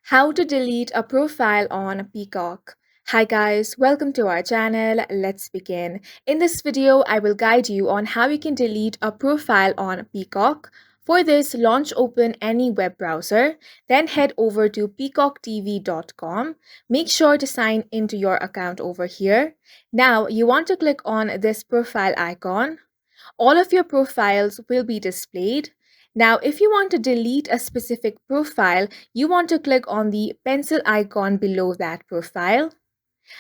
How to delete a profile on Peacock. Hi guys, welcome to our channel. Let's begin. In this video, I will guide you on how you can delete a profile on Peacock. For this, launch open any web browser, then head over to peacocktv.com. Make sure to sign into your account over here. Now, you want to click on this profile icon. All of your profiles will be displayed. Now, if you want to delete a specific profile, you want to click on the pencil icon below that profile.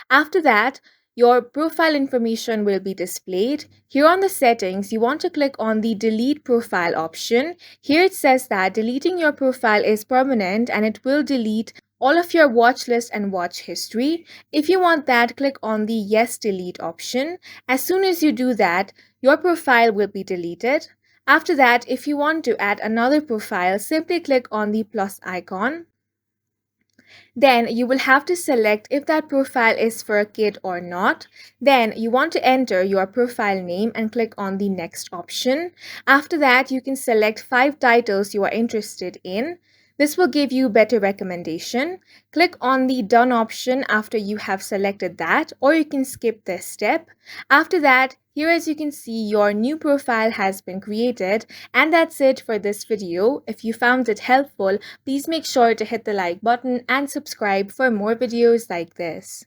After that, your profile information will be displayed. Here on the settings, you want to click on the delete profile option. Here it says that deleting your profile is permanent and it will delete all of your watch list and watch history. If you want that, click on the yes delete option. As soon as you do that, your profile will be deleted. After that, if you want to add another profile, simply click on the plus icon. Then you will have to select if that profile is for a kid or not. Then you want to enter your profile name and click on the next option. After that, you can select 5 titles you are interested in. This will give you better recommendation. Click on the done option after you have selected that, or you can skip this step. After that, here as you can see, your new profile has been created. And that's it for this video. If you found it helpful, please make sure to hit the like button and subscribe for more videos like this.